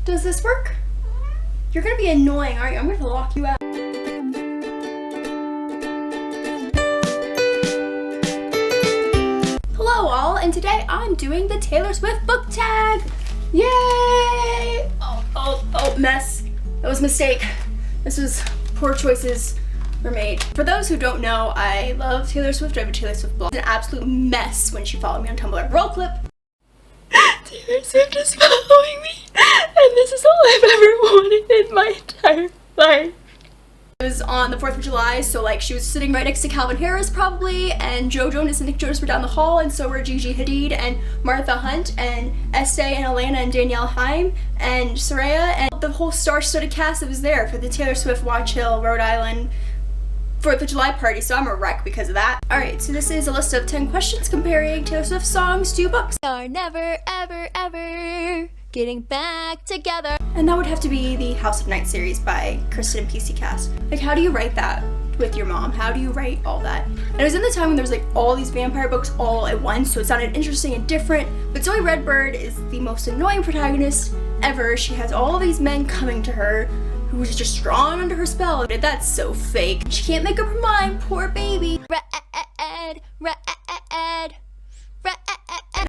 Does this work? You're gonna be annoying, aren't you? I'm gonna lock you out. Hello all, and today I'm doing the Taylor Swift book tag. Yay! Oh, mess. That was a mistake. Poor choices were made. For those who don't know, I love Taylor Swift. I have a Taylor Swift blog. It's an absolute mess when she followed me on Tumblr. Roll clip. Taylor Swift is following me, and this is all I've ever wanted in my entire life. It was on the 4th of July, so like she was sitting right next to Calvin Harris probably, and Joe Jonas and Nick Jonas were down the hall, and so were Gigi Hadid and Martha Hunt and Estee and Elena and Danielle Haim and Soraya and the whole star-studded cast that was there for the Taylor Swift Watch Hill, Rhode Island 4th of July party, so I'm a wreck because of that. Alright, so this is a list of 10 questions comparing Taylor Swift songs to books. Are never, ever, ever getting back together. And that would have to be the House of Night series by Kristen and PC Cast. Like, how do you write that with your mom? How do you write all that? And it was in the time when there was like all these vampire books all at once, so it sounded interesting and different. But Zoe Redbird is the most annoying protagonist ever. She has all these men coming to her who was just drawn under her spell. That's so fake. She can't make up her mind, poor baby. Red.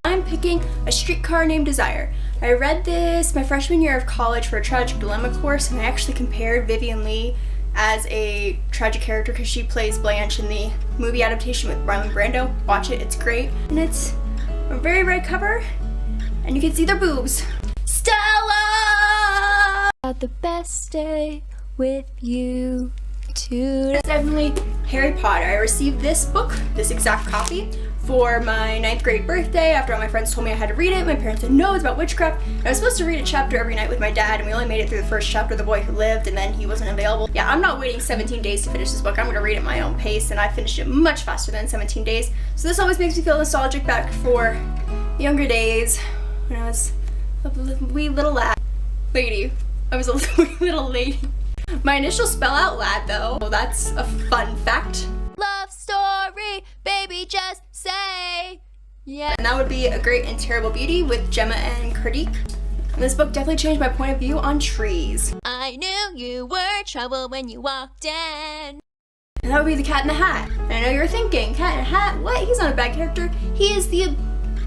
I'm picking A Streetcar Named Desire. I read this my freshman year of college for a tragic dilemma course, and I actually compared Vivian Leigh as a tragic character because she plays Blanche in the movie adaptation with Marlon Brando. Watch it, it's great. And it's a very red cover, and you can see their boobs. Stella! The best day with you today. It's definitely Harry Potter. I received this book, this exact copy, for my 9th grade birthday after all my friends told me I had to read it. My parents said no, it's about witchcraft. And I was supposed to read a chapter every night with my dad, and we only made it through the first chapter, The Boy Who Lived, and then he wasn't available. Yeah, I'm not waiting 17 days to finish this book. I'm gonna read it at my own pace, and I finished it much faster than 17 days. So this always makes me feel nostalgic back for younger days when I was a wee little lady. I was a wee little lady. My initial spell out lad though, well, that's a fun fact. Love story, baby, just say yeah. And that would be A Great and Terrible Beauty with Gemma and Kardik. And this book definitely changed my point of view on trees. I knew you were trouble when you walked in. And that would be The Cat in the Hat. And I know you're thinking, Cat in a Hat? What? He's not a bad character. He is the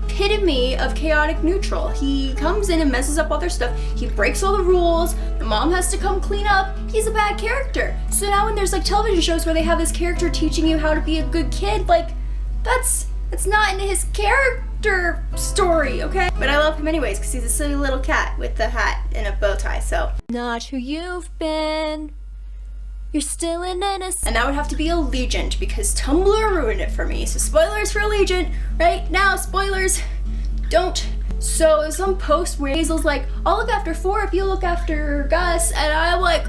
epitome of chaotic neutral. He comes in and messes up all their stuff. He breaks all the rules. The mom has to come clean up. He's a bad character. So now when there's like television shows where they have this character teaching you how to be a good kid, like that's not in his character story, okay? But I love him anyways because he's a silly little cat with a hat and a bow tie, so. Not who you've been. You're still an innocent. And that would have to be Allegiant because Tumblr ruined it for me. So spoilers for Allegiant right now. Spoilers. Don't. So it was some post where Hazel's like, I'll look after 4 if you look after Gus. And I'm like,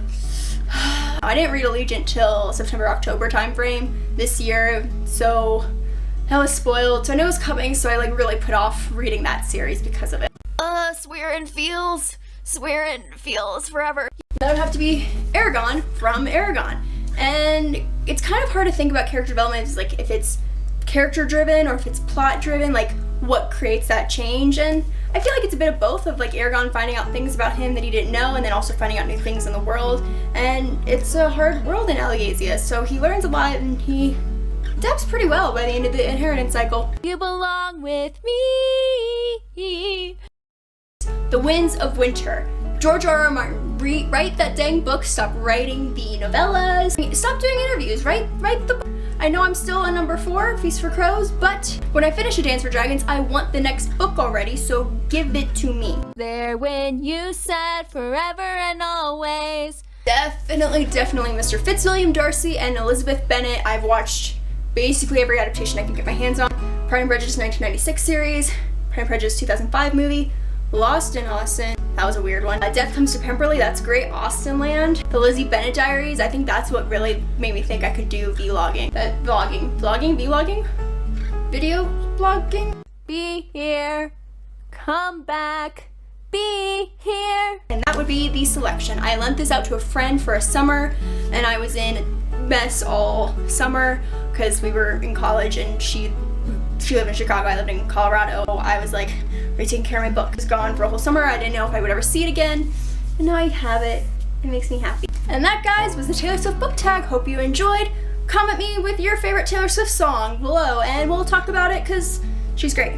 I didn't read Allegiant till September, October time frame this year. So that was spoiled. So I know it was coming. So I like really put off reading that series because of it. Swearing feels forever. That would have to be Aragon from Aragon. And it's kind of hard to think about character development, like if it's character driven or if it's plot driven, like what creates that change. And I feel like it's a bit of both, of like Aragon finding out things about him that he didn't know and then also finding out new things in the world. And it's a hard world in Alagasia, so he learns a lot and he adapts pretty well by the end of the inheritance cycle. You belong with me. The Winds of Winter. George R.R. Martin, write that dang book, stop writing the novellas, stop doing interviews, write the book. I know I'm still on number 4, Feast for Crows, but when I finish A Dance for Dragons, I want the next book already, so give it to me. There when you said forever and always. Definitely Mr. Fitzwilliam Darcy and Elizabeth Bennet. I've watched basically every adaptation I can get my hands on. Pride and Prejudice 1996 series, Pride and Prejudice 2005 movie, Lost in Austin. That was a weird one. Death Comes to Pemberley, that's great. Austin Land. The Lizzie Bennet Diaries, I think that's what really made me think I could do vlogging. Vlogging? Video blogging? Be here, come back, be here. And that would be the selection. I lent this out to a friend for a summer, and I was in a mess all summer because we were in college and she lived in Chicago, I lived in Colorado. I was like, are you taking care of my book? I was gone for a whole summer. I didn't know if I would ever see it again. And now I have it. It makes me happy. And that, guys, was the Taylor Swift book tag. Hope you enjoyed. Comment me with your favorite Taylor Swift song below and we'll talk about it because she's great.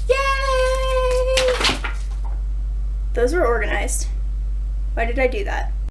Yay! Those were organized. Why did I do that?